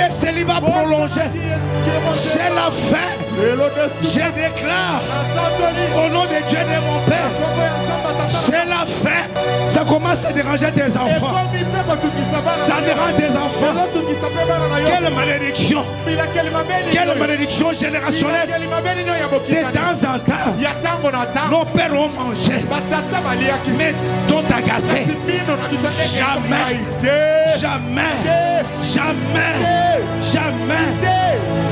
les célibats prolongés. C'est la fin. Je déclare au nom de Dieu de mon Père, c'est la fin. Ça commence à déranger des enfants. Ça dérange des enfants. Quelle malédiction. Quelle malédiction générationnelle. De temps en temps, nos pères ont mangé, mais t'ont agacé. Jamais, jamais, jamais, jamais.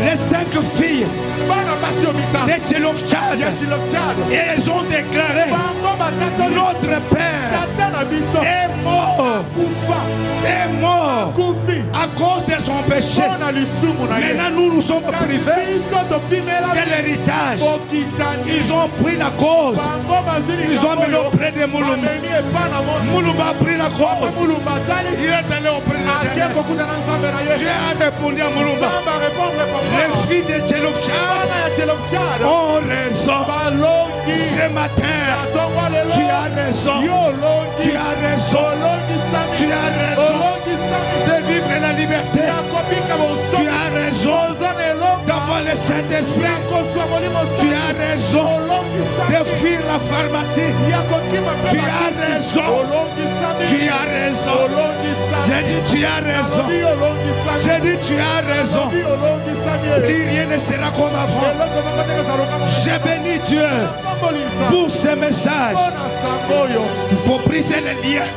Les 5 filles de Tchelofchad, elles ont déclaré: notre père est mort, à cause de son péché. Maintenant nous sommes privés de l'héritage. Ils ont pris la cause. Ils ont mis auprès de Mouloumba. Mouloumba a pris la cause. Il est allé auprès de Dieu. Dieu a répondu à Mouloumba. Les filles de Tchelofchad ont raison. Ce matin, tu as raison. Tu as raison. Tu as raison de vivre la liberté. Tu as raison d'avoir le Saint-Esprit. Tu as raison de fuir la pharmacie. Tu as raison. Tu as raison. J'ai dit tu as raison. J'ai dit tu as raison. Plus rien ne sera comme avant. J'ai béni Dieu pour ce message. Il faut briser les liens.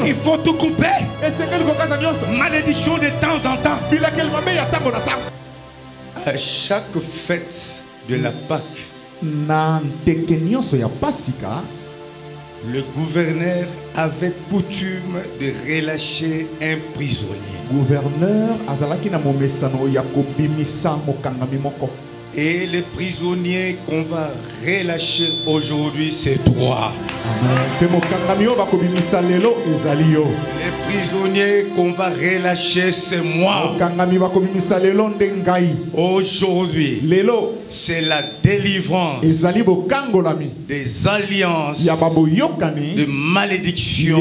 Il faut tout couper. Malédiction de temps en temps. À chaque fête de la Pâque, le gouverneur avait coutume de relâcher un prisonnier. Et les prisonniers qu'on va relâcher aujourd'hui, c'est toi. Les prisonniers qu'on va relâcher, c'est moi. Aujourd'hui, c'est la délivrance des alliances de malédiction.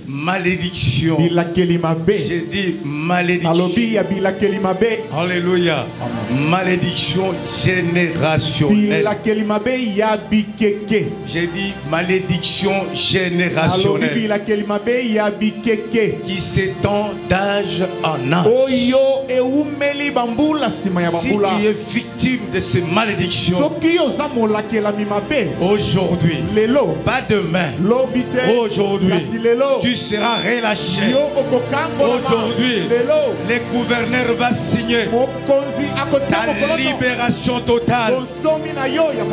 Malédiction. J'ai dit malédiction. Alléluia. Malédiction générationnelle. J'ai dit malédiction générationnelle qui s'étend d'âge en âge. Si tu es victime de ces malédictions, aujourd'hui, pas demain, aujourd'hui, tu seras relâché. Aujourd'hui, le gouverneur va signer ta libération totale.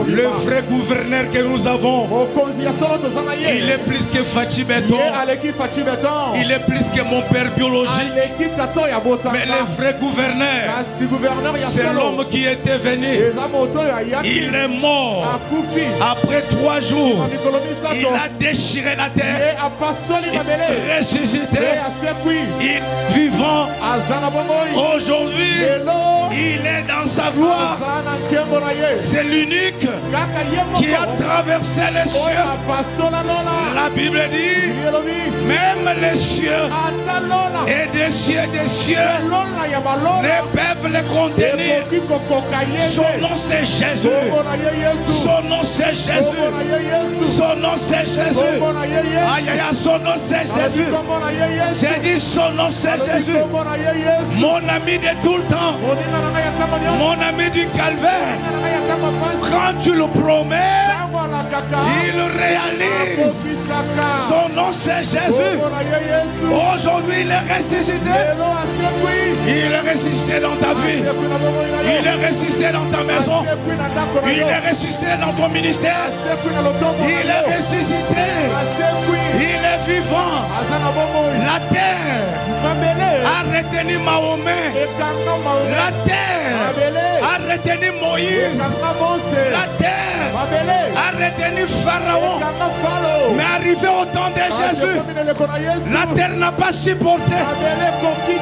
Le vrai gouverneur que nous avons, il est plus que Fachi Béton. Il est plus que mon père biologique. Mais le vrai gouverneur, c'est l'homme qui était venu. Il est mort. Après 3 jours, il a déchiré la terre. Il est ressuscité. Il est vivant. Aujourd'hui, il est dans sa gloire. C'est l'unique qui a traversé les cieux. La Bible dit, même les cieux et des cieux ne peuvent les contenir. Son nom c'est Jésus. Son nom c'est Jésus. Son nom c'est Jésus. Aïe aïe, son nom c'est Jésus. J'ai dit son nom c'est Jésus. Mon ami de tout le temps. Mon ami du calvaire. Quand tu le promets, il réalise. Son nom c'est Jésus. Aujourd'hui il est ressuscité. Il est ressuscité dans ta vie. Il est ressuscité dans ta maison. Il est ressuscité dans ton ministère. Il est ressuscité. Il est vivant. La terre a retenu Mahomet. La terre a retenu Moïse. La terre a retenu Pharaon. Mais arrivé au temps de Jésus, la terre n'a pas supporté.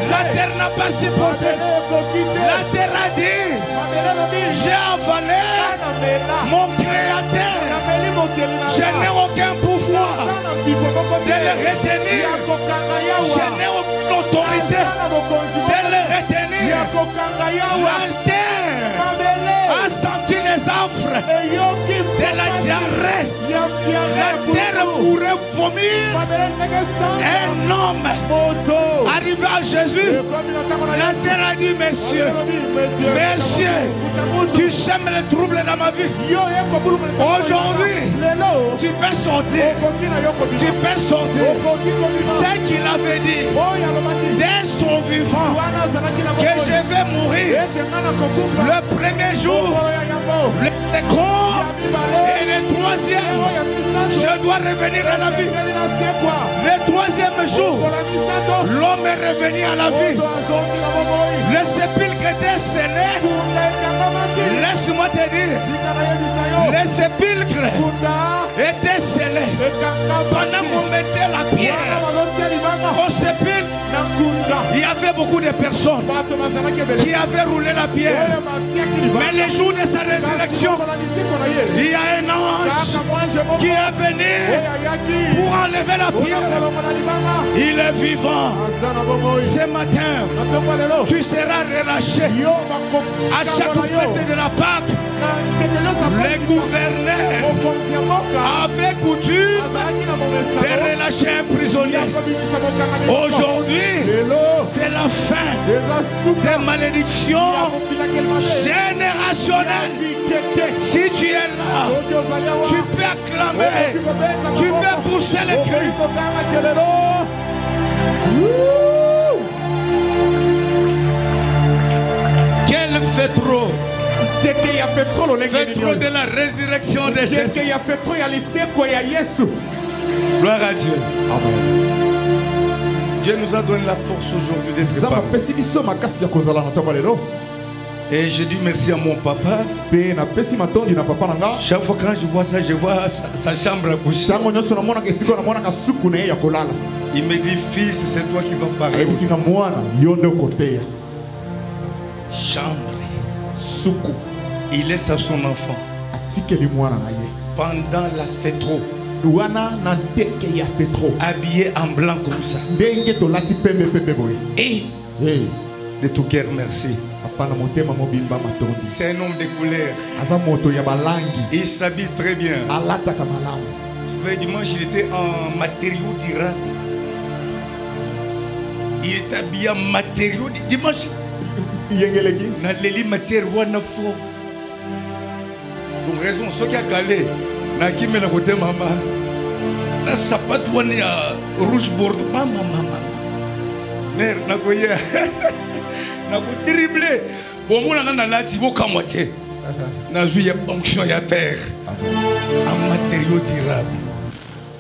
La terre n'a pas supporté. La terre a dit, j'ai avalé mon créateur. Je n'ai aucun pouvoir de le retenir. Je n'ai aucun une autorité de les retenir. La terre a senti les affres de la diarrhée. La terre pourrait vomir un homme arrivé à Jésus. La terre a dit, Monsieur, tu sèmes les troubles dans ma vie. Aujourd'hui, tu peux sortir. Tu peux sortir. Ce qu'il avait dit dès son vivant, que je vais mourir le premier jour, le second et le troisième, je dois revenir à la vie. Le troisième jour, l'homme est revenu à la vie. Le sépulcre était scellé. Laisse-moi te dire, le sépulcre était scellé. Pendant qu'on mettait la pierre au sépulcre, il y avait beaucoup de personnes qui avaient roulé la pierre. Mais le jour de sa résurrection, il y a un ange qui est venu pour enlever la pierre. Il est vivant. Ce matin, tu seras relâché. À chaque fête de la Pâque, les gouverneurs avaient coutume de relâcher un prisonnier. Aujourd'hui, c'est la fin des malédictions générationnelles. Si tu es là, tu peux acclamer, tu peux pousser les cris. Quel fait trop? Fait trop de la résurrection de Jésus. Gloire à Dieu. Amen. Dieu nous a donné la force aujourd'hui d'être parmi. Et je dis merci à mon papa. Chaque fois quand je vois ça, je vois sa chambre à coucher. Il me dit, fils, c'est toi qui vas parler. Chambre. Il laisse à son enfant. Pendant la fête trop. Habillé en blanc comme ça. Et de tout cœur, merci. C'est un homme de couleur. Il s'habille très bien. Le dimanche, il était en matériaux durables. Il est habillé en matériaux dimanche. Dans les matières wonderful. Donc raison, ce qui a calé, na qui me la côté maman, na sapat wani rouge bordeaux, maman. Mère, na koya, na ko dribbler. Bon mon na na ti boka moitié. Na joué fonction ya père. En matériaux durables.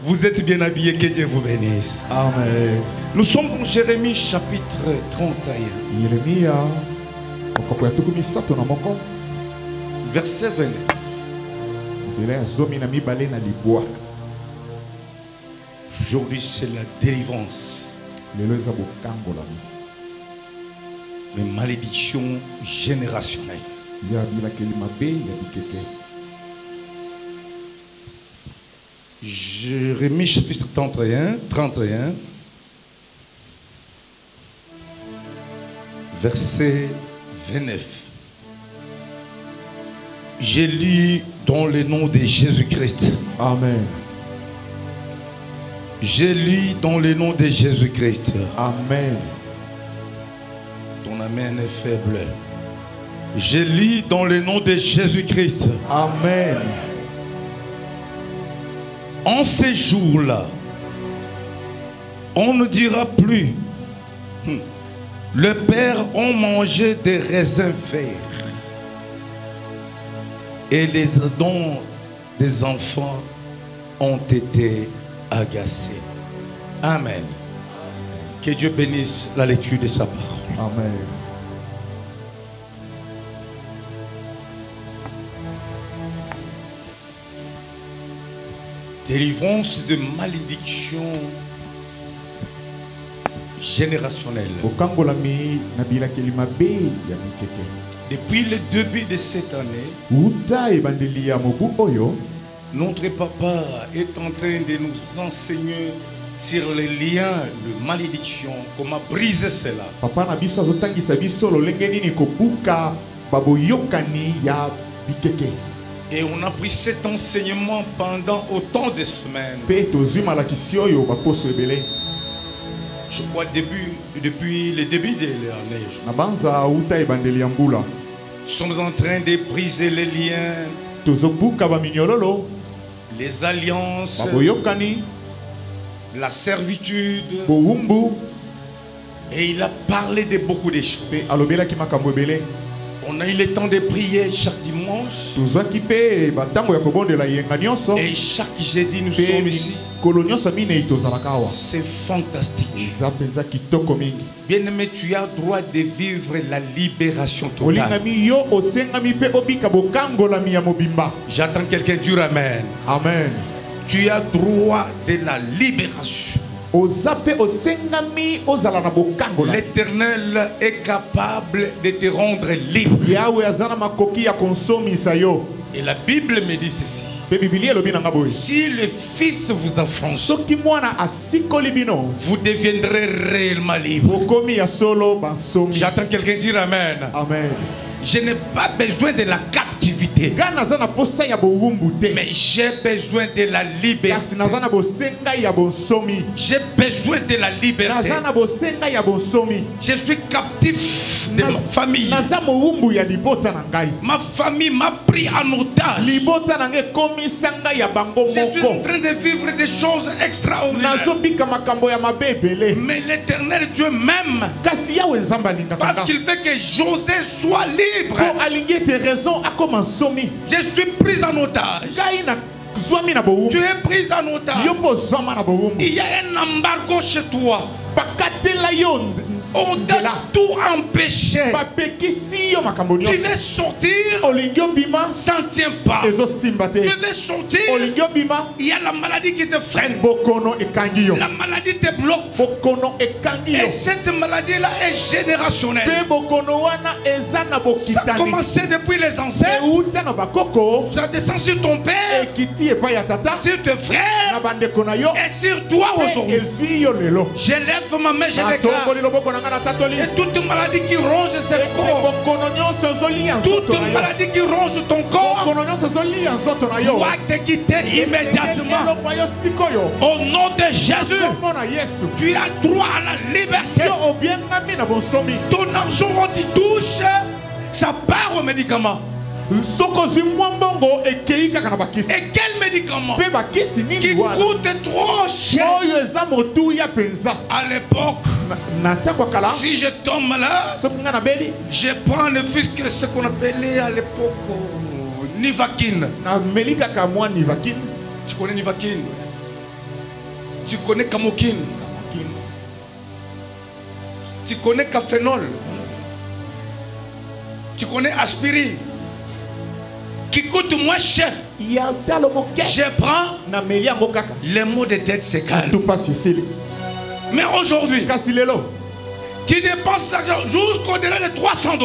Vous êtes bien habillés, que Dieu vous bénisse. Amen. Nous sommes dans Jérémie chapitre 31. Verset 29. Aujourd'hui c'est la délivrance. Les malédictions générationnelles. Jérémie chapitre 31. Verset 29. J'ai lu dans le nom de Jésus-Christ. Amen. J'ai lu dans le nom de Jésus-Christ. Amen. Ton amen est faible. J'ai lu dans le nom de Jésus-Christ. Amen. En ces jours-là, on ne dira plus le père ont mangé des raisins verts et les dents des enfants ont été agacés. Amen. Que Dieu bénisse la lecture de sa parole. Amen. Délivrance de malédiction générationnelle. Depuis le début de cette année, notre papa est en train de nous enseigner sur les liens de malédiction, comment briser cela. Papa na biso azotangisa biso lolenge nini kobuka baboyokani ya bikeke. Et on a pris cet enseignement pendant autant de semaines. Pe tozwi malakisi oyo baposo ebele. Je crois depuis le début de l'année. Na banza uta ebandeli ya mbula. Nous sommes en train de briser les liens, Tozobuka ba minyololo, les alliances, baboyokani, la servitude. bohumbu, Et il a parlé de beaucoup de choses. pe alobela ki makambo ebele. On a eu le temps de prier chaque dimanche. Tozwaki pe batango ya kobondela yenga nyonso. Et chaque jeudi nous Pe sommes ici. mikolo nyonso minei tozalaka awa. C'est fantastique. Eza penza kitoko mingi. Bien-aimé, tu as droit de vivre la libération totale. Olingami yo osengami pe obika bokangolami ya mobimba. J'attends quelqu'un dire Amen. Amen. Tu as droit de la libération. Ozape osengami ozala na bokangola. L'Éternel est capable de te rendre libre. Yahweh azana makoki ya konsomisa yo. Et la Bible me dit ceci. Pe Biblia elobi na ngabo. Si le Fils vous affranchit, Soki mwana asikoli bino, vous deviendrez réellement libre. bokomi ya solo bansomi. J'attends quelqu'un dire Amen. Amen. Je n'ai pas besoin de la captivité, Gana zana posa ya bohumbu te. mais j'ai besoin de la liberté. Kasi nazana bosenga ya bonsomi. J'ai besoin de la liberté. Nazana bosenga ya bonsomi. Je suis captif de ma famille. Naza mohumbu ya libota na ngai. Ma famille m'a pris en otage. Libota na ngai komisanga ya bango Je suis en moko. train de vivre des choses extraordinaires. Nazobika makambo ya mabe ebele. Mais l'Éternel Dieu m'aime Kasi yawe nzamba alingaka parce nga. qu'il veut que José soit libre. Po alingi ete raison akoma nsomi. Je suis pris en otage. Ngai na zwami na bohumbu. Tu es pris en otage. Yo po zwama na bohumbu. Il y a un embargo chez toi. Bakatela yo On t'a tout empêché. bapekisi yo makambo Tu nyonso. veux sortir, Olingi obima ça ne tient pas. ezosimba te. Tu veux sortir, Olingi obima il y a la maladie qui te freine. bokono ekangi yo. La maladie te bloque. Bokono ekangi yo. Et cette maladie-là est générationnelle. Pe bokono wana eza na Ça a bokitani. commencé depuis les ancêtres. Euta na bakoko Ça descend sur ton père, ekiti epai ya tata sur tes na frères bandeko na yo et sur toi pe aujourd'hui. ezwi yo lelo. J'élève ma main, je déclare. Atongoli loboko na nga na tatoli. Et toute maladie qui ronge ce corps, Bokono nyonso ezolia nzoto toute na yo. maladie qui ronge ton corps, Bokono nyonso ezolia nzoto na yo. doit te quitter immédiatement. Elokwa yo sikoyo. Au nom de Jésus, Kombo na Yesu. tu as droit à la liberté. Yo obiengami na bonsomi. Ton argent, on t'y touche, ça part au médicament. Soko ozwi mwa mbongo ekei kaka na bakisi. Et quel médicament Pe bakisi qui nini wana coûte trop cher? oyo eza motuya penza. À l'époque, Na ntango ya kala si je tombe malade, soki nga na beli je prends le fisc, ce qu'on appelait à l'époque Nivaquine. na meli kaka mwa nivakine. Tu connais Nivaquine? Tu connais Camokine? Tu connais Cafénol? Tu connais Aspirine? Qui coûte moins cher. Ya talo moke Je prends, na meli yango kaka. les maux de tête se calment. Tout passe esili. Mais aujourd'hui, Kasi lelo tu dépenses l'argent jusqu'au-delà de $300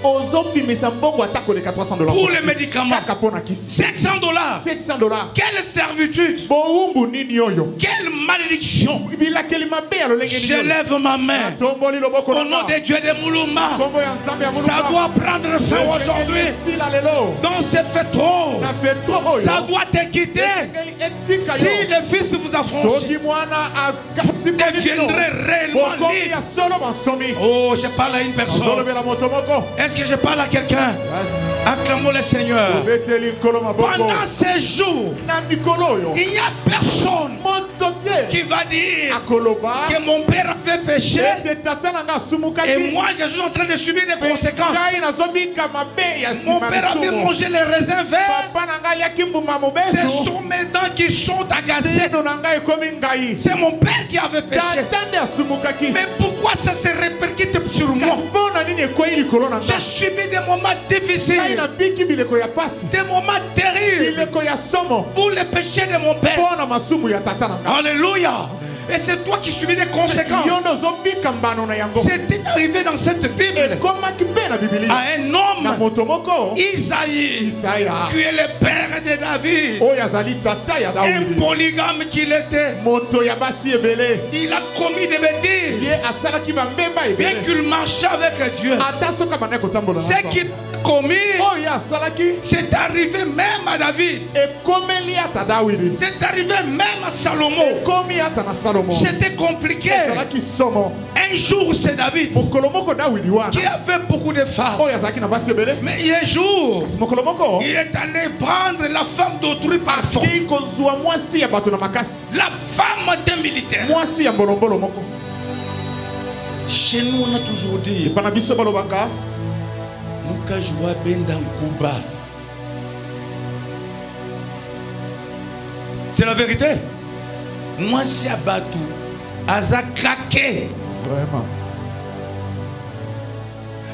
ozobimisa mbongo ata koleka $300 pour les médicaments. kaka mpo na kisi. $700. $700. Quelle servitude! Bohumbu nini oyo? Quelle malédiction! Bilakeli mabe ya lolenge nini Je oyo? lève ma main. Tomboli loboko Au na nom nga. de Dieu de Moulouma, Kombo ya nzambe ya ça muluka. doit prendre fin aujourd'hui. Esila lelo. Donc c'est fait trop. Na fait trop oyo. Ça doit te quitter. Esengeli etika Si yo. le Fils vous affranchit, Soki mwana akasi deviendrez réellement bokomi libre. ya solo bansomi. Oh, je parle à une personne. Ozolobela moto moko. Est-ce que je parle à quelqu'un? Yes. Acclamons le Seigneur. Obeteli nkolo maboko. Pendant ces jours, Na mikolo oyo. il n'y a personne Moto te. qui va dire Akoloba. que mon père avait péché Ete tata na nga asumukaki. et moi je suis en train de subir des conséquences. Ngai nazobika mabe ya Mon nsima père avait lisumu. mangé les raisins verts. Papa na ngai aliaki mbuma Ce mobesu. sont mes dents qui sont agacées. Tino na ngai ekomi ngai. C'est mon père qui avait péché. Tata nde asumukaki. Mais pourquoi ça se répercute sur moi? Kasi mpo na nini ekwei likolo na J'ai nga? subi des moments Ngai difficiles, nabiki bileko ya pasi. des moments terribles Bileko ya somo. pour le péché de mon père. Mpo na masumu ya tata na nga. Alléluia. Et c'est toi qui subis les conséquences. C'était arrivé dans cette Bible à un homme, Isaïe, qui est le père de David. Un polygame qu'il était. Il a commis des bêtises. Bien qu'il marchait avec Dieu. Ce qu'il a commis, c'est arrivé même à David. C'est arrivé même à Salomon. C'était compliqué. Un jour, c'est David qui avait beaucoup de femmes. Mais un jour, il est allé prendre la femme d'autrui par force. La femme d'un militaire. Chez nous, on a toujours dit Mukajwa Bendan Kuba. C'est la vérité. Moi, c'est abattu. Aza craqué. Vraiment.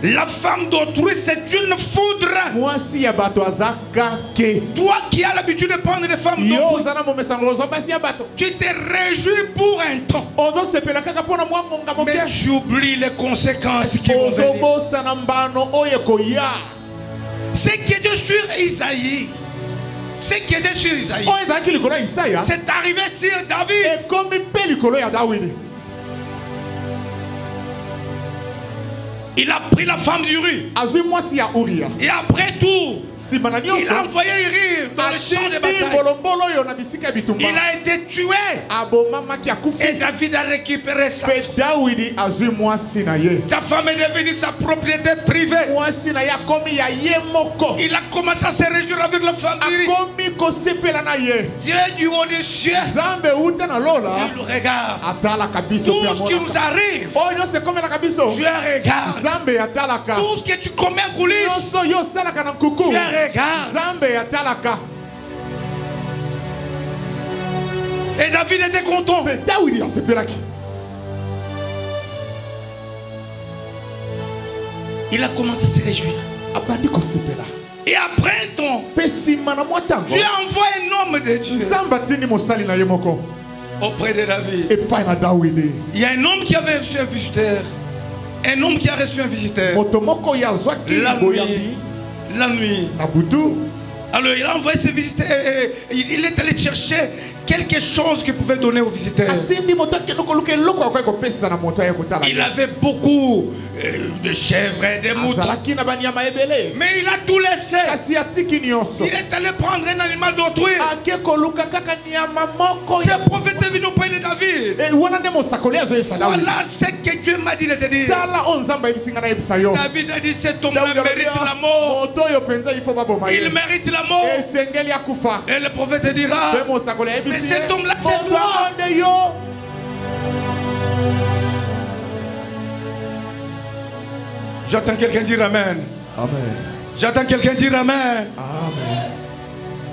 La femme d'autrui, c'est une foudre. Moi, si abattu aza craqué. Toi qui as l'habitude de prendre des femmes d'autrui, tu te réjouis pour un temps. Mais tu oublies les conséquences qui vont venir. Ce qui était sur Isaïe. Ce qui était sur Isaïe. C'est arrivé sur David. Il a pris la femme d'Uri. Et après tout, il a envoyé rire dans le champ de bataille. Il a été tué. Et David a récupéré sa femme. Sa femme est devenue sa propriété privée. Il a commencé à se réjouir avec la femme d'Uri. Dieu du haut des cieux, il nous regarde. Tout ce qui nous arrive, Dieu regarde. Tout ce que tu commets en coulisses, Dieu regarde. Et David était content. Il a commencé à se réjouir. Et après un temps, Dieu envoie un homme de Dieu auprès de David. Il y a un homme qui avait reçu un visiteur. Un homme qui a reçu un visiteur. La nuit. Alors il a envoyé ses visiteurs. Il est allé chercher quelque chose qu'il pouvait donner aux visiteurs. Il avait beaucoup de chèvres et de moutons. Mais il a tout laissé. Il est allé prendre un animal d'autrui. Ce prophète est venu auprès de David. Voilà ce que Dieu m'a dit de te dire. David a dit cet homme-là mérite la mort. Il mérite la mort. Et le prophète dira, mais cet homme-là c'est toi. J'attends quelqu'un dire Amen. Amen. J'attends quelqu'un dire Amen. Amen.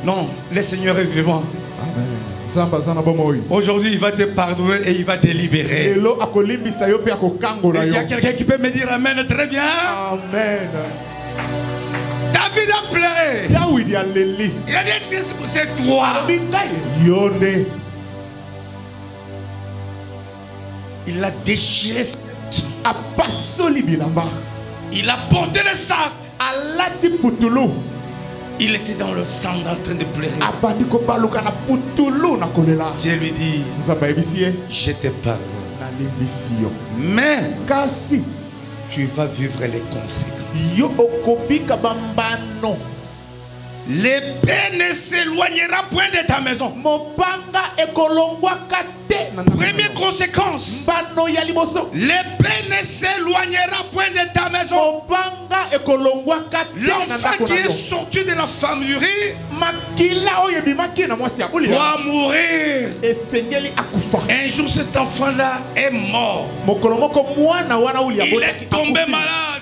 Non, le Seigneur est vivant. Amen. Aujourd'hui, il va te pardonner et il va te libérer. Et s'il y a quelqu'un qui peut me dire Amen, très bien. Amen. David a pleuré. Il a dit c'est toi. Il a déchiré. Il a porté le sac. Il était dans le sang en train de pleurer. Dieu lui dit, je te pardonne. Mais tu vas vivre les conséquences. L'épée ne s'éloignera point de ta maison. Première conséquence, l'épée ne s'éloignera point de ta maison. L'enfant qui est sorti de la femme du riz doit mourir. Un jour cet enfant-là est mort. Il est tombé malade.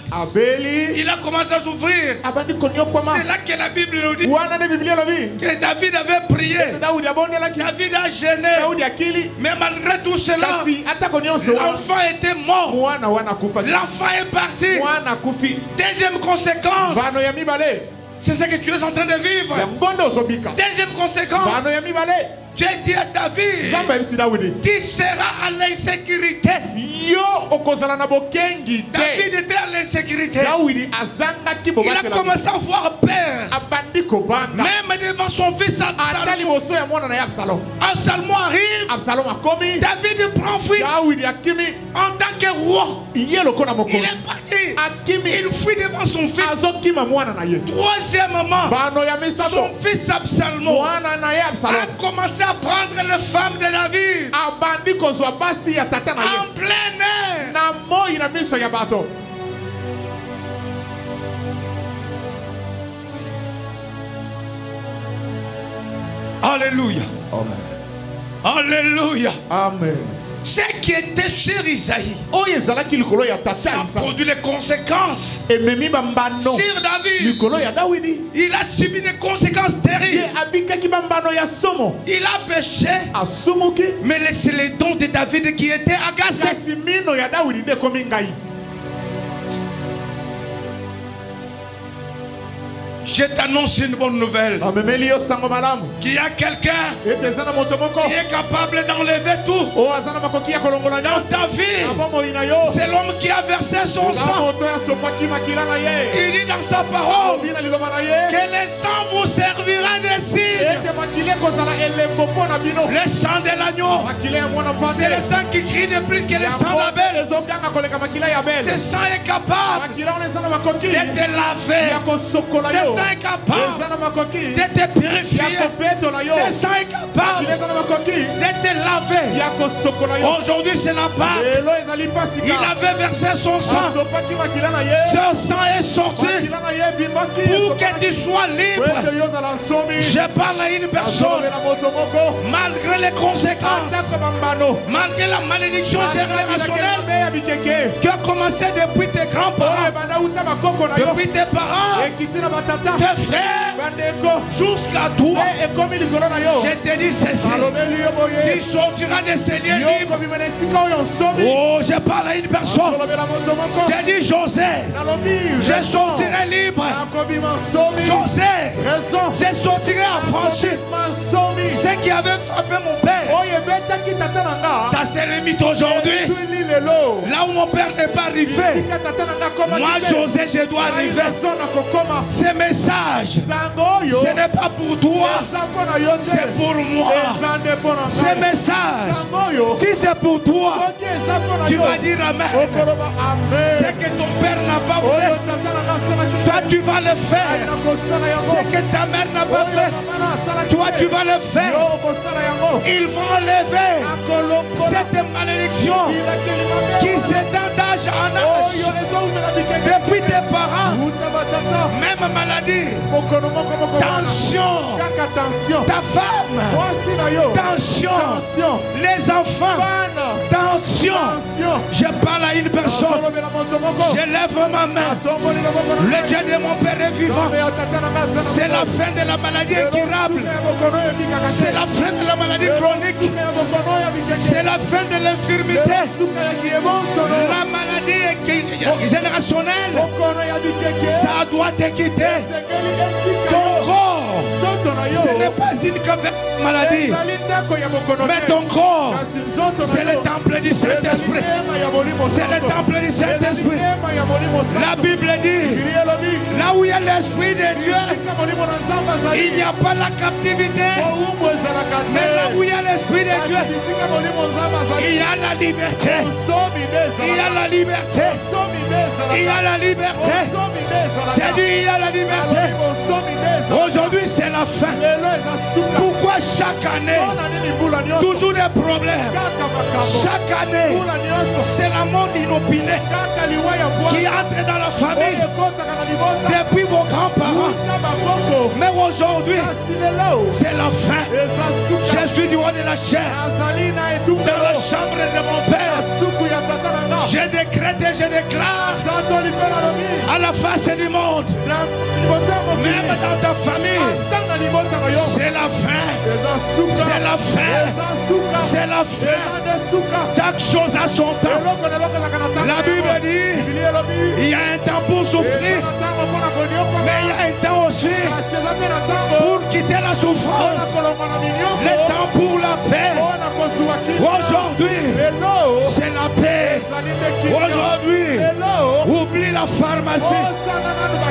Il a commencé à souffrir. C'est là que la Bible nous dit que David avait prié. David a gêné. Mais malgré tout cela, l'enfant était mort. L'enfant est parti. Deuxième conséquence, C'est ce que tu es en train de vivre. Deuxième conséquence. Tu as dit à David, tu seras à l'insécurité. David était à l'insécurité. Il a commencé à avoir peur. Même devant son fils Absalom. Absalom arrive. David prend fuite. En tant que roi, il est parti. Il fuit devant son fils. Troisièmement, son fils Absalom a commencé à prendre les femmes de David en plein air. Alléluia. Amen. Alléluia. Amen. Ce qui était sur Isaïe, ça produit les conséquences sur David. Il a subi des conséquences terribles. Il a péché, mais c'est les dons de David qui étaient agacés. Je t'annonce une bonne nouvelle. Qu'il y a quelqu'un qui est capable d'enlever tout dans ta vie. C'est l'homme qui a versé son sang. Il dit dans sa parole que le sang vous servira de signe. Le sang de l'agneau, c'est le sang qui crie de plus que le sang d'Abel. Ce sang est capable de te laver. Ce sang est capable de te purifier. Ce sang est capable de te laver. Aujourd'hui c'est la part. Il avait versé son sang. Ce sang est sorti pour que tu sois libre. Je parle à une personne. Malgré les conséquences, malgré la malédiction générationnelle qui a commencé depuis tes grands-parents, depuis tes parents, tes frères, jusqu'à toi, je te dis ceci. Tu sortiras de ces lieux libres. Oh, je parle à une personne. J'ai dit José, je sortirai libre. José, je sortirai affranchi. Ce qui avait frappé mon père, ça se limite aujourd'hui. Là où mon père n'est pas arrivé, moi José je dois arriver. Ces messages, ce n'est pas pour toi, c'est pour moi. Ces messages, si c'est pour toi, tu vas dire Amen. Ce que ton père n'a pas fait, toi tu vas le faire. Ce que ta mère n'a pas fait, toi tu vas le faire. Ils vont enlever cette malédiction qui s'étend d'âge en âge. Depuis tes parents, même maladie, tension, ta femme, tension, les enfants, tension. Je parle à une personne, je lève ma main. Le Dieu de mon père est vivant. C'est la fin de la maladie incurable. C'est la fin de la maladie chronique. C'est la fin de l'infirmité. La maladie générationnelle, ça doit te quitter. Ton corps, ce n'est pas une maladie, mais ton corps, c'est le temple du Saint-Esprit. C'est le temple du Saint-Esprit. La Bible dit, là où il y a l'Esprit de Dieu, il n'y a pas la captivité. Mais là où il y a l'Esprit de Dieu, il y a la liberté. Il y a la liberté. Il y a la liberté. J'ai dit il y a la liberté. Aujourd'hui c'est la fin. Pourquoi chaque année toujours des problèmes? Chaque année c'est la mort inopinée qui entre dans la famille depuis vos grands-parents. Mais aujourd'hui c'est la fin. Je suis du roi de la chair dans la chambre de mon père. Je décrète et je déclare à la face du monde, même dans ta famille, c'est la fin. C'est la fin. C'est la fin. Chaque chose a son temps. La Bible dit, il y a un temps pour souffrir, mais il y a un temps aussi Le temps pour la paix. Aujourd'hui, c'est la paix. Aujourd'hui, oublie la pharmacie.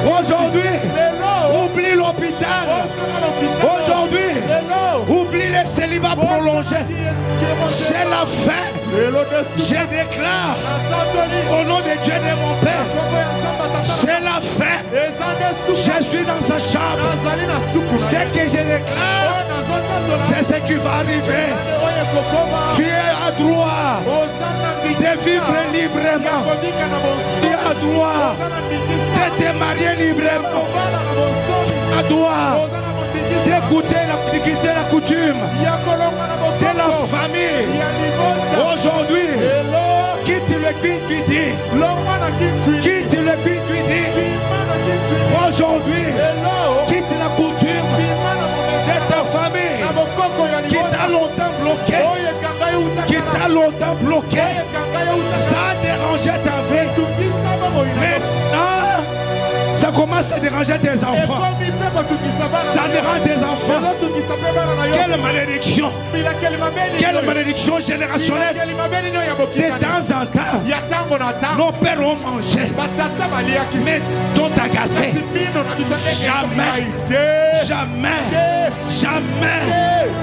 Aujourd'hui, oublie l'hôpital. Aujourd'hui, oublie les célibats prolongés. C'est la fin. Je déclare au nom de Dieu de mon Père, c'est la fin. Je suis dans sa chambre. Ce que je déclare, c'est ce qui va arriver. Tu es à droit de vivre librement. Tu es à droit de te marier librement. À droit d'écouter la coutume de la famille. Aujourd'hui, quitte le cuit-cuit. Quitte le cuit-cuit. Aujourd'hui, quitte la coutume de ta famille qui t'a longtemps bloqué. Qui t'a longtemps bloqué. Ça a dérangé ta vie. Maintenant, ça commence à déranger tes enfants. Ça dérange tes enfants. Quelle malédiction. Quelle malédiction générationnelle. De temps en temps, nos pères ont mangé, mais t'ont agacé. Jamais, jamais, jamais,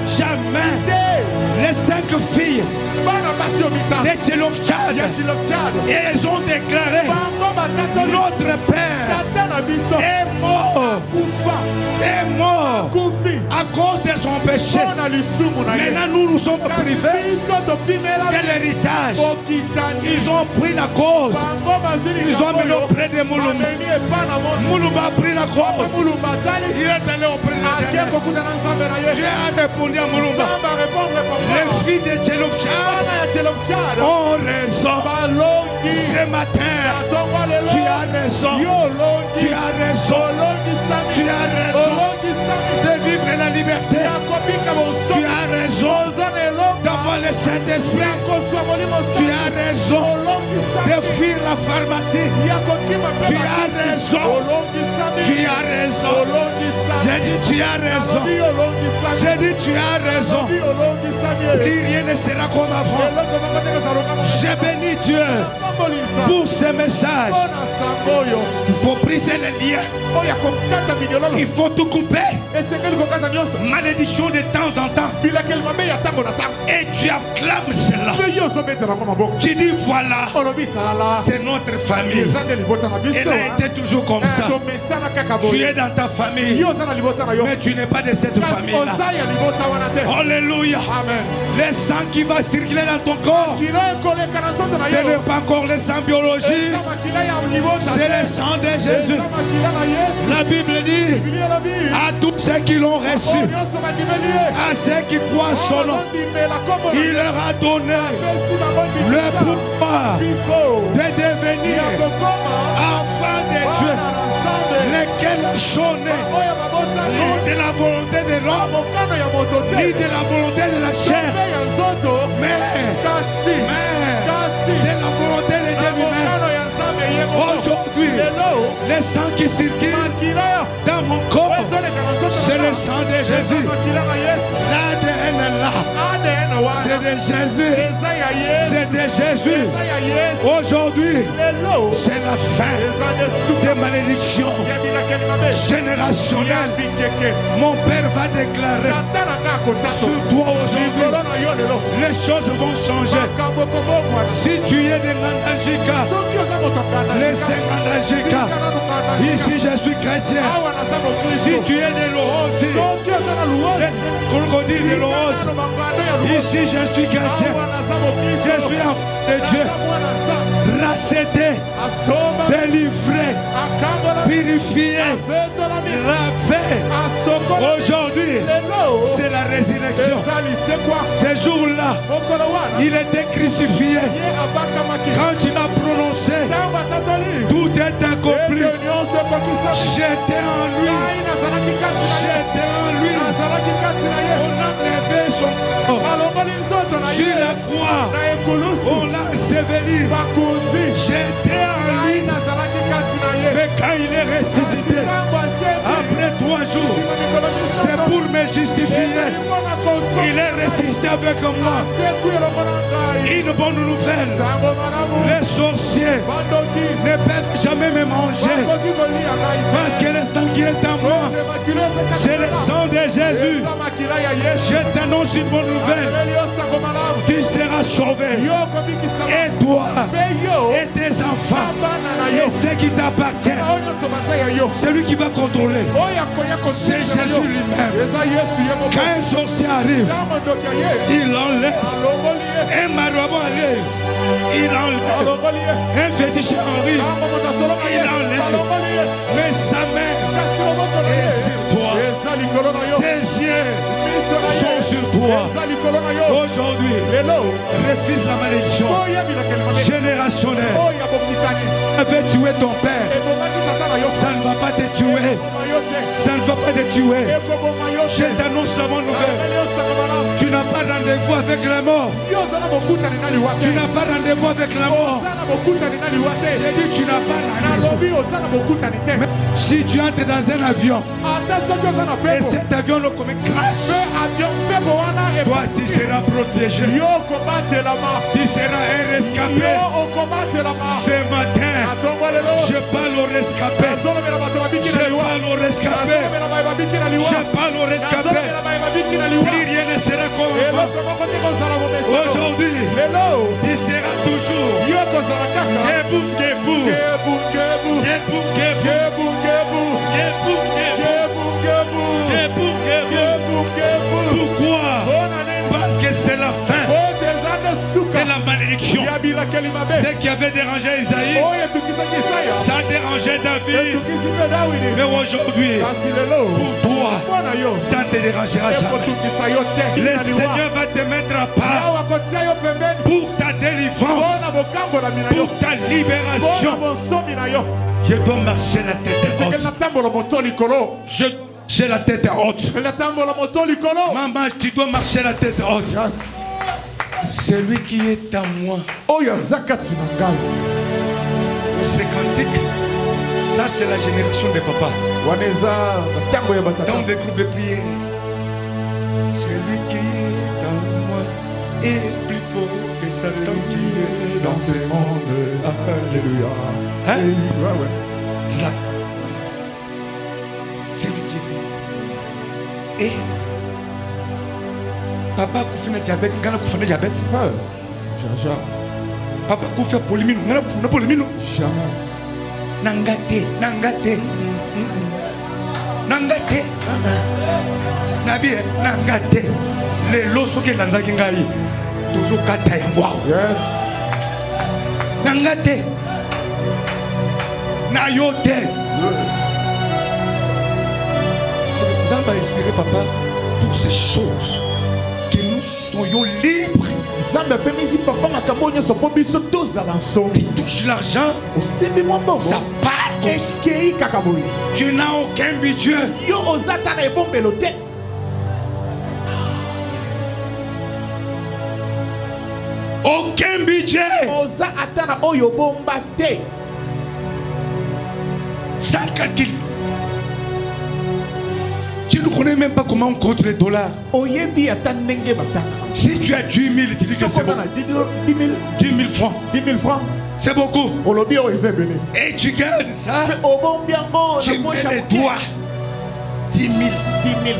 jamais. Les 5 filles de Tchelofchad, elles ont déclaré: notre père est mort à cause de son péché. Maintenant nous sommes privés de l'héritage. Ils ont pris la cause. Ils ont mené auprès de Moulouma. Moulouma a pris la cause. Il est allé auprès de l'Éternel. Dieu a répondu à Moulouma: les filles de Tchelofchad ont raison. Ce matin, tu as raison. Tu as raison. Tu as raison de vivre la liberté. Tu as raison d'avoir le Saint-Esprit. Tu as raison de fuir la pharmacie. Tu as raison. Tu as raison. J'ai dit tu as raison. J'ai dit tu as raison. Plus rien ne sera comme avant. J'ai béni Dieu pour ce message. Il faut briser les liens. Il faut tout couper. Malédiction de temps en temps. Et tu acclames cela. Tu dis voilà, c'est notre famille. Elle a été toujours comme ça. Tu es dans ta famille, mais tu n'es pas de cette famille-là. Alléluia. Le sang qui va circuler dans ton corps, ce n'est pas encore le sang biologique, c'est le sang de Jésus. La Bible dit à tous ceux qui l'ont reçu, à ceux qui croient son nom, il leur a donné le pouvoir de devenir enfants de Dieu, lesquels sont nés non de la volonté de l'homme, ni de la volonté de la chair, mais de la volonté de Dieu lui-même. Aujourd'hui, le sang qui circule dans mon corps, c'est le sang de Jésus. L'ADN là, c'est de Jésus. C'est de Jésus. Aujourd'hui, c'est la fin des malédictions générationnelles. Mon Père va déclarer sur toi aujourd'hui, les choses vont changer. Si tu es de Ngandajika, laissez Ngandajika. Ici je suis chrétien. Si tu es de Lohosi, laissez le crocodile de Lohosi. Ici je suis chrétien. Je suis enfant de Dieu. Racheté, délivré, purifié, lavé. Aujourd'hui, c'est la résurrection. Ce jour-là, il était crucifié. Quand tu l'as prononcé, tout est accompli. J'étais en lui. J'étais en lui. On a levé son corps sur la croix. On l'a enseveli. J'étais en lui. Mais quand il est ressuscité, après 3 jours, C'est pour me justifier. Il est résisté avec moi. Une bonne nouvelle. Les sorciers ne peuvent jamais me manger. Parce que le sang qui est en moi, c'est le sang de Jésus. Je t'annonce une bonne nouvelle. Tu seras sauvé. Et toi, et tes enfants, et ceux qui t'appartiennent. C'est lui qui va contrôler. C'est Jésus lui-même. Quand un sorcier arrive, il enlève. Un marabout arrive, il enlève. Un féticheur arrive, il enlève. Mais sa main est sur toi. Ses yeux sont sur toi. Aujourd'hui, refuse la malédiction générationnelle. Avait tué ton père, ça ne va pas te tuer. Ça ne va pas te tuer. Je t'annonce la bonne nouvelle. Tu n'as pas rendez-vous avec la mort. Tu n'as pas rendez-vous avec la mort. J'ai dit tu n'as pas rendez-vous. Mais si tu entres dans un avion et cet avion le commet crash, toi tu seras protégé. Tu seras un rescapé. Ce matin, je parle au rescapé. Je parle au rescapé. Je parle au rescapé. Plus rien ne sera comme avant. Aujourd'hui, tu seras toujours debout, debout, debout, debout, pourquoi? Parce que c'est la fin de la malédiction. Ce qui avait dérangé Isaïe, ça dérangeait David. Mais aujourd'hui, pour toi, ça ne te dérangera jamais. Le Seigneur va te mettre à part pour ta délivrance, pour ta libération. Je dois marcher la tête haute. J'ai la tête haute. Maman, tu dois marcher la tête haute. Celui qui est en moi. C'est quantique. Ça, c'est la génération des papas. Dans des groupes de prière. Celui qui est en moi est plus fort que Satan qui est dans ce monde. Alléluia. Alléluia. Ça. C'est lui qui est. Et papa qui fait le diabète, quand il fait le diabète. Papa qui fait polémine, non polémine. Jamais. Nangate, nangate. Nangate. Nabi, nangate. Les losos qui nangaki ngai. Toujours kata yangwa. Yes. Nangate. Nayote. Ça va inspirer papa pour ces choses. Que nous soyons libres. Tu touches l'argent, ça part. Tu n'as aucun budget. Aucun budget. Sans calcul. Tu ne connais même pas comment on compte les dollars. Si tu as 10 000, tu dis que c'est bon. 10 000 francs. 10 000 francs. C'est beaucoup. Et tu gardes ça. Tu mets les doigts. 10 000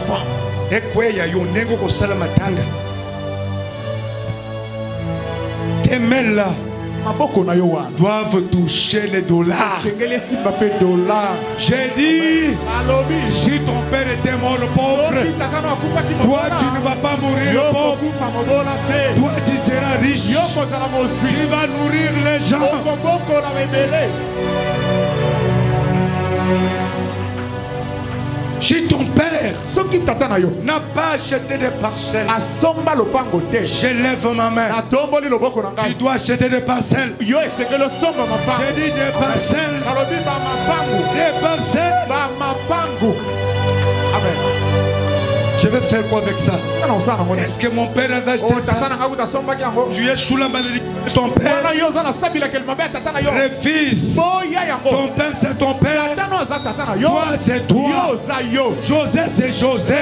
francs. Et quoi, il y a un négo qui a matanga. Tes mains là doivent toucher les dollars. J'ai dit, si ton père était mort pauvre, toi tu ne vas pas mourir pauvre. Toi tu seras riche. Tu vas nourrir les gens. Si ton père n'a pas acheté des parcelles, je lève ma main. Tu dois acheter des parcelles. J'ai dit des parcelles. Des parcelles. Je vais faire quoi avec ça? Est-ce que mon père va acheter ça? Tu es sous la malédiction. ton père refuse. Ton père c'est ton père. Toi c'est toi. José c'est José.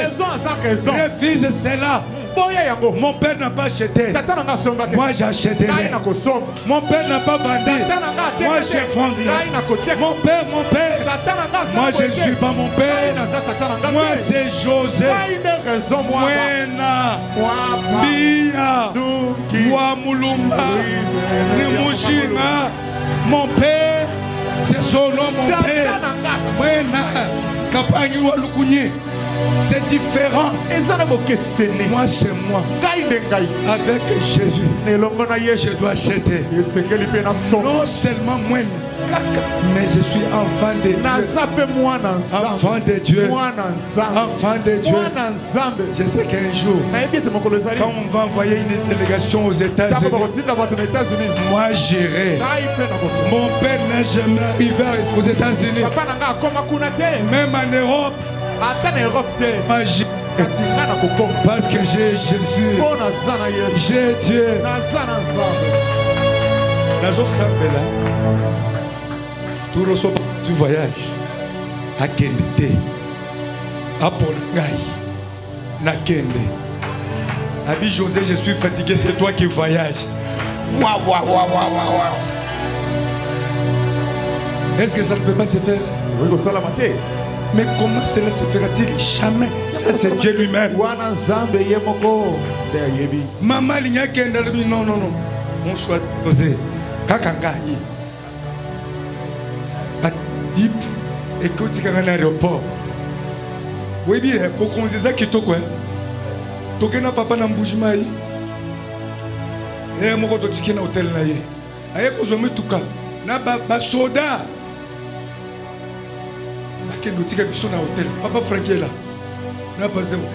Refuse cela. Mon père n'a pas acheté. Moi j'ai acheté. Mon père n'a pas vendu. Moi j'ai vendu. Mon père. Moi je ne suis pas mon père. Moi c'est José. Mwena Bia Wamulumba Nimujinga. Mon père, c'est son nom, mon père. Mwena Kapangi Walukunye. C'est différent. Moi c'est moi. Avec Jésus, je dois acheter. Non seulement moi, mais je suis enfant de Dieu. Enfant de Dieu. Enfant de Dieu. Je sais qu'un jour, quand on va envoyer une délégation aux États-Unis, moi j'irai. Mon père n'est jamais arrivé aux États-Unis. Même en Europe. Parce que j'ai Jésus, j'ai Dieu. Tout reçoit du voyage à Kende, à Polangai, na Kende. Abi José, je suis fatigué, c'est toi qui voyages. Waouh. Est-ce que ça ne peut pas se faire? Mais comment cela se fera-t-il? Jamais. Ça c'est Dieu lui-même. Maman Ligna Kende, non. Mon choix posé. Kakangai. Deep. Écoute, il y a un aéroport. Oui, bien, beaucoup de gens qui toquent. Toquent na papa na mbujima. Et moi, je suis dans l'hôtel. Je suis na ba soda. Je suis dans l'hôtel. Papa Frankie là. Na ba zemo.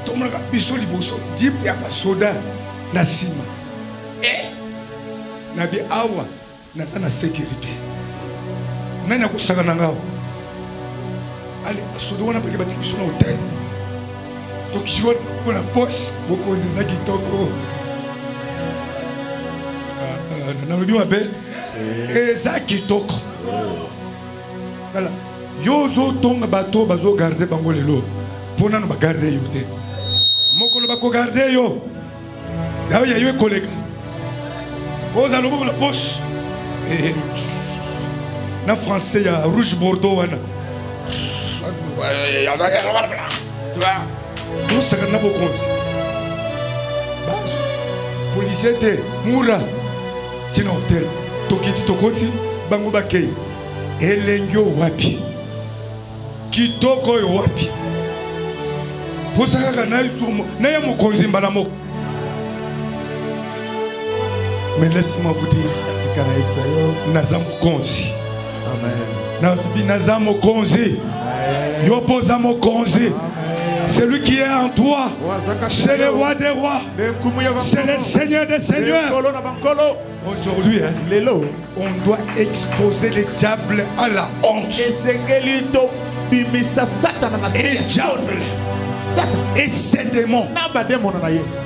Tout le monde a biso liboso. Deep ya ba soda. Na sima. Na bi awa. Na sa na sécurité. Mais na kusaka na ngao. Allez, soda wana peke bati biso na hôtel. Donc je vois pour la poche beaucoup de gens qui toko. Na lobi mabe. Et ça qui toko. Voilà. Yozo tonga bato bazo garder bango lelo. Pona no ba garder yo te. Moko no ba ko garder yo. Dawe ya yo collègue. Oza lobo la poche. Et na français il y a rouge bordeaux wana. Tu vois? Nous sommes na bokonzi. Bas policier te mura tina hotel. Tokiti tokoti bango bakei. Elengyo wapi? Kitoko yo wapi? Posaka na yumo na ya mokonzi mbala moko. Mais laisse-moi vous dire, naza mokonzi. Amen. Naza mokonzi. Yopoza mokonzi. Celui qui est en toi, c'est le roi des rois, c'est le Seigneur des seigneurs. Aujourd'hui, on doit exposer le diable à la honte. Et diable et ses démons,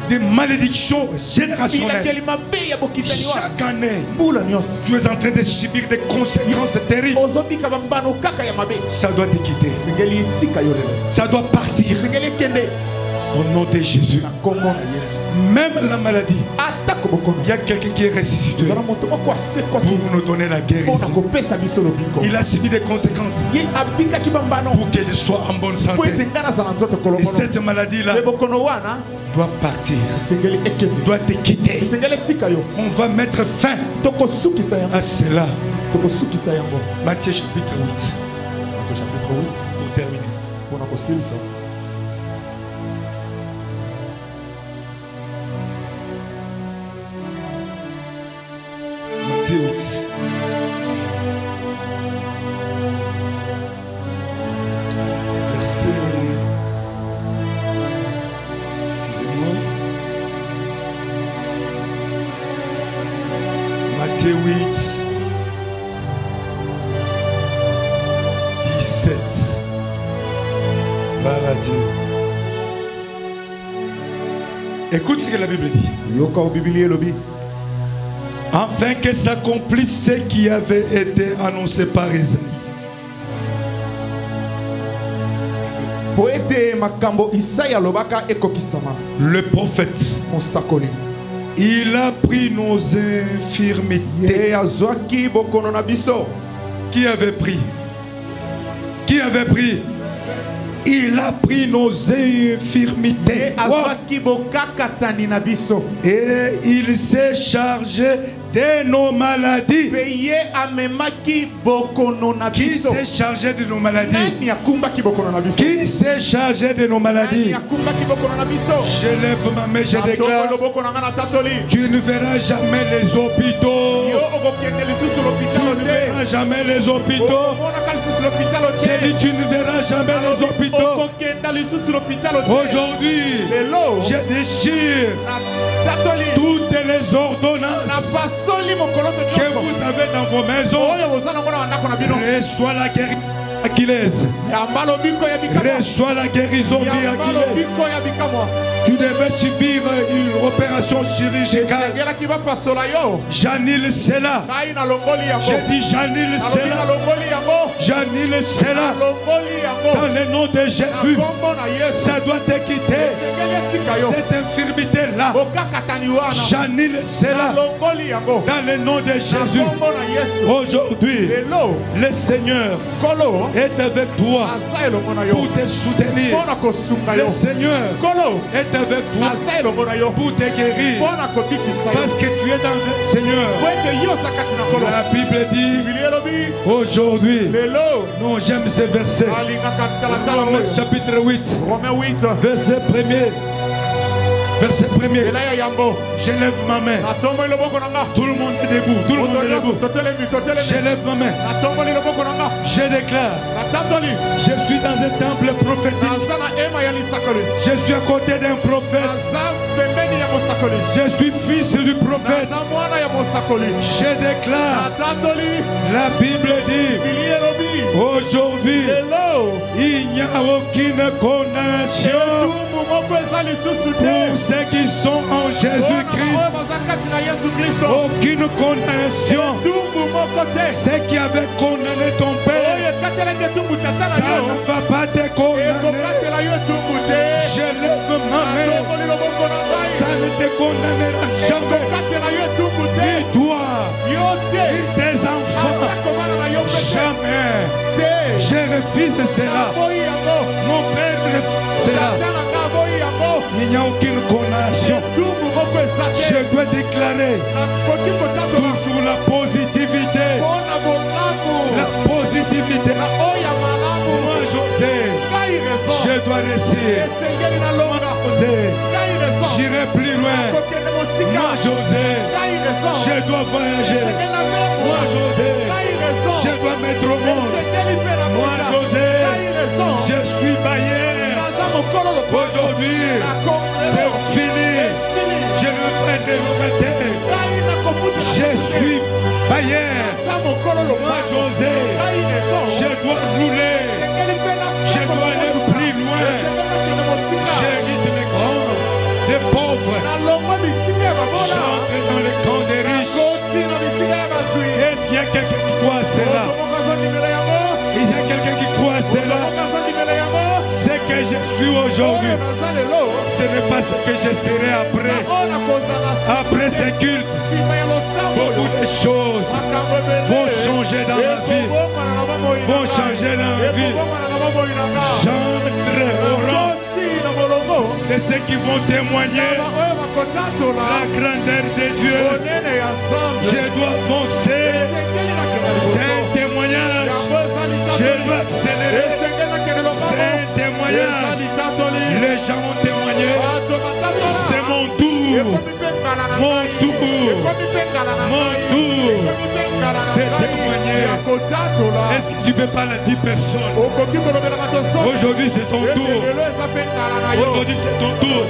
des malédictions générationnelles. Chaque année, tu es en train de subir des conséquences terribles. Ça doit te quitter. Ça doit partir. Au nom de Jésus. Même la maladie, il y a quelqu'un qui est ressuscité pour nous donner la guérison. Il a subi des conséquences pour que je sois en bonne santé. Et cette maladie-là doit partir, doit te quitter. On va mettre fin à cela. Matthieu chapitre 8. Pour terminer. Matthieu 8. Verset. Excusez-moi. Matthieu 8. 17. Paradis. Écoute ce que la Bible dit. afin que s'accomplisse ce qui avait été annoncé par Isaïe. Le prophète, il a pris nos infirmités. Qui avait pris? Qui avait pris? Il a pris nos infirmités. Et il s'est chargé de nos maladies. Qui s'est chargé de nos maladies? Qui s'est chargé de nos maladies? Je lève ma main, je déclare: tu ne verras jamais les hôpitaux. Tu ne verras jamais les hôpitaux. J'ai dit: tu ne verras jamais les hôpitaux. Aujourd'hui, je déchire toutes les ordonnances que vous avez dans vos maisons. Reçois la guérison Achilles. Reçois la guérison Achilles. Tu devais subir une opération chirurgicale. J'annule cela. J'ai dit: j'annule cela. J'annule cela. Dans le nom de Jésus, ça doit te quitter. Cette infirmité-là, j'annule cela. Dans le nom de Jésus. Aujourd'hui, le Seigneur est avec toi pour te soutenir. Le Seigneur est avec toi pour te guérir. Parce que tu es dans le Seigneur. La Bible dit aujourd'hui. Non, j'aime ce verset. Romains chapitre 8. Verset 1er. Verset 1er. Je lève ma main. Tout le monde est debout. Tout le monde est debout. Je lève ma main. Je déclare: je suis dans un temple prophétique. Je suis à côté d'un prophète. Je suis fils du prophète. Je déclare: la Bible dit aujourd'hui, il n'y a aucune condamnation pour ceux qui sont en Jésus-Christ. Aucune condamnation. Ceux qui avaient condamné ton père, ça ne va pas te condamner. Je lève ma main. Ça ne te condamnera jamais. Ni toi, ni tes enfants. Jamais. Je refuse cela. Mon père refuse cela. Il n'y a aucune condamnation. Je dois déclarer toujours la positivité. La positivité. Moi, José, je dois réussir. Moi, José, j'irai plus loin. Moi, José, je dois voyager. Moi, José, je dois mettre au monde. Moi, José, je suis bailleur. Aujourd'hui, c'est fini. Je ne vais pas te répéter. Je suis bailleur. Moi, José, je dois rouler. Je dois aller plus loin. J'hérite les grands, des pauvres. J'entre dans les camps des riches. Est-ce qu'il y a quelqu'un qui croit à cela? Il y a quelqu'un qui croit à cela? Ce que je suis aujourd'hui, ce n'est pas ce que je serai après. Après ce culte, beaucoup de choses vont changer dans ma vie. Vont changer dans ma vie. J'entre au rang de ceux qui vont témoigner la grandeur de Dieu. Je dois foncer. C'est un témoignage. Je dois accélérer. C'est un témoignage. Les gens ont témoigné. C'est mon tour. Mon tour. Mon tour de témoigner. Est-ce que tu peux parler à 10 personnes? Aujourd'hui c'est ton tour. Aujourd'hui c'est ton tour.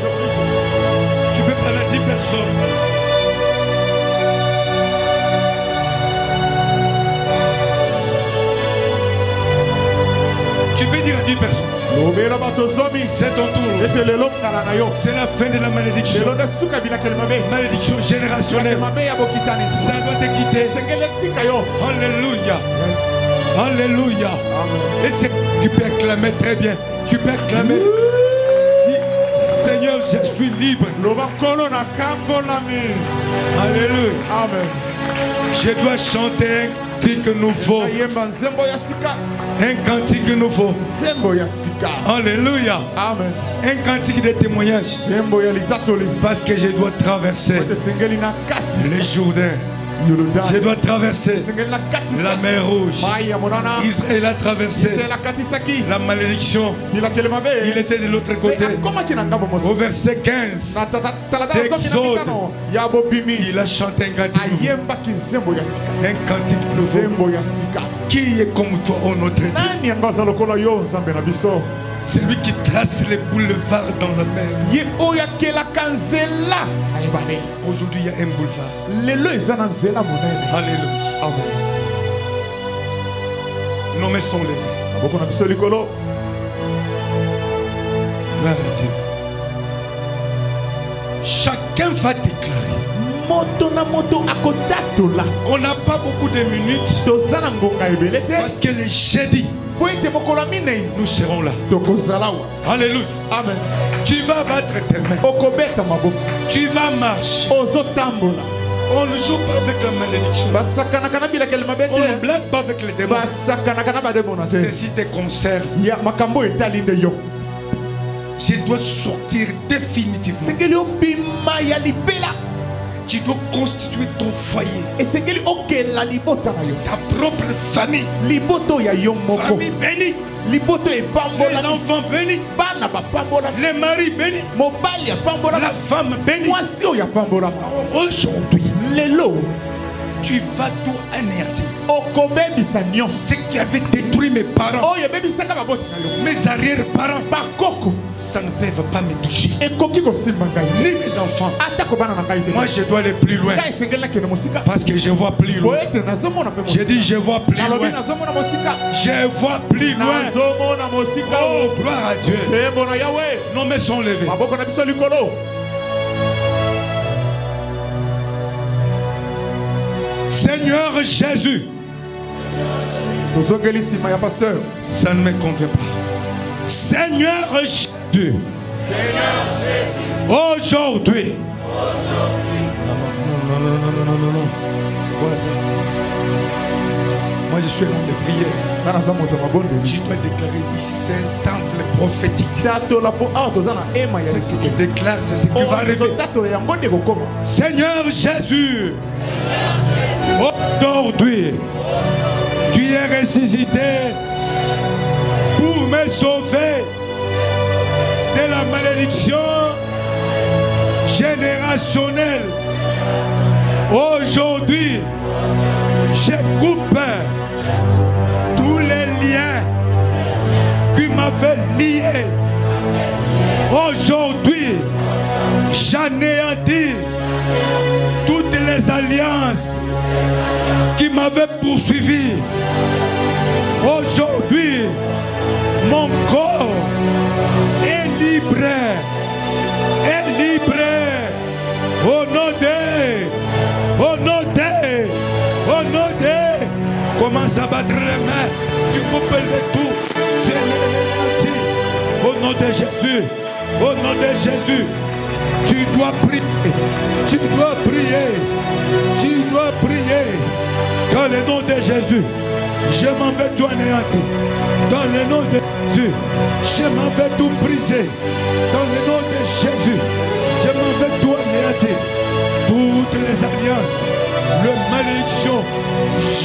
Tu peux parler à 10 personnes. Tu peux dire à 10 personnes. C'est ton tour. C'est la fin de la malédiction. Malédiction générationnelle. Ça doit te quitter. Alléluia. Alléluia. Et c'est tu peux acclamer très bien. Tu peux acclamer. Seigneur, je suis libre. Alléluia. Amen. Je dois chanter un cantique nouveau. Un cantique nouveau. Alléluia. Amen. Un cantique de témoignage. Parce que je dois traverser les Jourdains. Je dois traverser la mer Rouge. Israël a traversé la malédiction. Il était de l'autre côté. Au verset 15 d'Exode, il a chanté un cantique nouveau. Un cantique nouveau. Qui est comme toi, ô notre Dieu? C'est lui qui trace les boulevards dans la mer. Aujourd'hui, il y a un boulevard. Alléluia. Amen. Nos mains sont levées. Gloire à Dieu. Chacun va déclarer. On n'a pas beaucoup de minutes. Parce que les jeudis, nous serons là. Alléluia. Amen. Tu vas battre tes mains. Tu vas marcher. On ne joue pas avec la malédiction. On ne blague pas avec les démons. Ceci te concerne. Je dois sortir définitivement. Tu dois constituer ton foyer. Ta propre famille. Famille bénie. Les enfants bénis. Les maris bénis. La femme bénie. Aujourd'hui, tu vas tout anéantir. Ce qui avait détruit mes parents, mes arrière-parents, ça ne peut pas me toucher. Ni mes enfants. Moi je dois aller plus loin. Parce que je vois plus loin. J'ai dit je vois plus loin. Je vois plus loin. Oh, gloire à Dieu. Nos mains sont levées. Seigneur Jésus. Ça ne me convient pas. Seigneur Jésus. Aujourd'hui. Non. C'est quoi ça? Moi je suis un homme de prière. Tu dois déclarer ici, c'est un temple prophétique. Ce que tu déclares, c'est ce qui va arriver. Seigneur Jésus. Aujourd'hui, tu es ressuscité pour me sauver de la malédiction générationnelle. Aujourd'hui, je coupe tous les liens qui m'avaient lié. Aujourd'hui, j'anéantis toutes les alliances qui m'avaient poursuivi. Aujourd'hui, mon corps est libre. Est libre. Au nom de, commence à battre les mains. Tu coupes le tout. Au nom de Jésus. Au nom de Jésus. Tu dois prier. Tu dois prier. Tu dois prier. Dans le nom de Jésus. Je m'en vais tout anéantir. Dans le nom de Jésus. Je m'en vais tout briser. Dans le nom de Jésus. Je m'en vais tout anéantir. Toutes les alliances. Le malédiction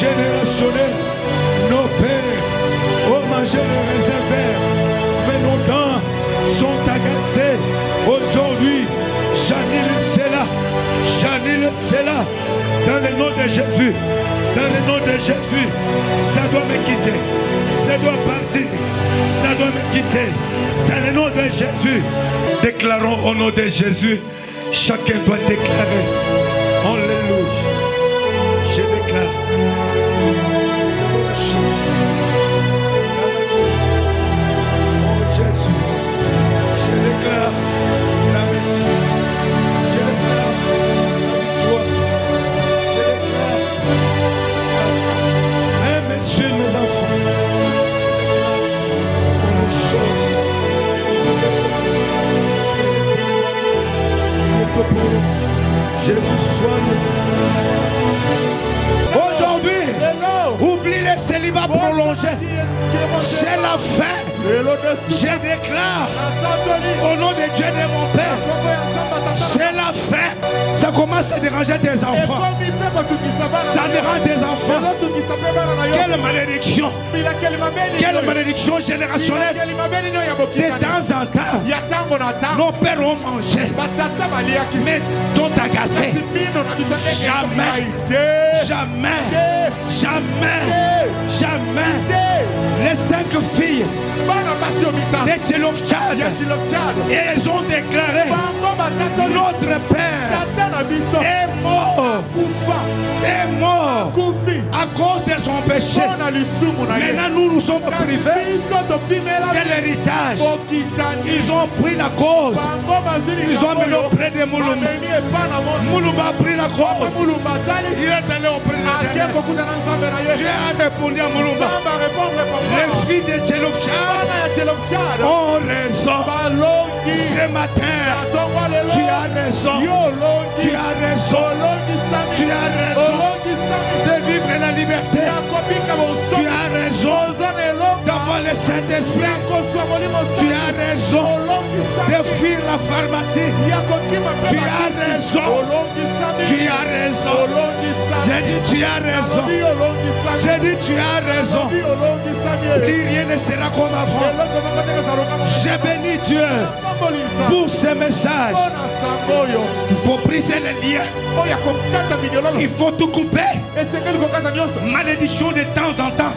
générationnelle. Nos pères. Oh ma réservés. Mais nos dents sont agacés. Aujourd'hui, j'annule cela. J'annule cela. Dans le nom de Jésus. Dans le nom de Jésus. Ça doit me quitter. Ça doit partir. Ça doit me quitter. Dans le nom de Jésus. Déclarons au nom de Jésus. Chacun doit déclarer. Alléluia. Je déclare. Oh Jésus. Jésus soigne. Aujourd'hui, oublie les célibats prolongés. C'est la fin. Je déclare au nom de Dieu de mon Père, c'est la fin. Ça commence à déranger tes enfants. Ça dérange tes enfants. Quelle malédiction. Quelle malédiction générationnelle. De temps en temps, nos pères ont mangé, mais t'ont agacé. Jamais, jamais, jamais, jamais. Les 5 filles de Tchelofchad, elles ont déclaré: notre père est mort, à cause de son péché. Maintenant nous sommes privés de l'héritage. Ils ont pris la cause. Ils ont mis auprès de Mouloumba. Mouloumba a pris la cause. Il est allé auprès de Dieu. Dieu a répondu à Mouloumba: les filles de Tchelofchad ont raison. Ce matin, tu as raison. Tu as raison. Tu as raison de vivre la liberté. Tu as raison d'avoir le Saint-Esprit. Tu as raison de fuir la pharmacie. Tu as raison. Tu as raison. J'ai dit tu as raison. J'ai dit tu as raison. Plus rien ne sera comme avant. J'ai béni Dieu pour ce message. Il faut briser les liens. Il faut tout couper. Malédiction de temps en temps.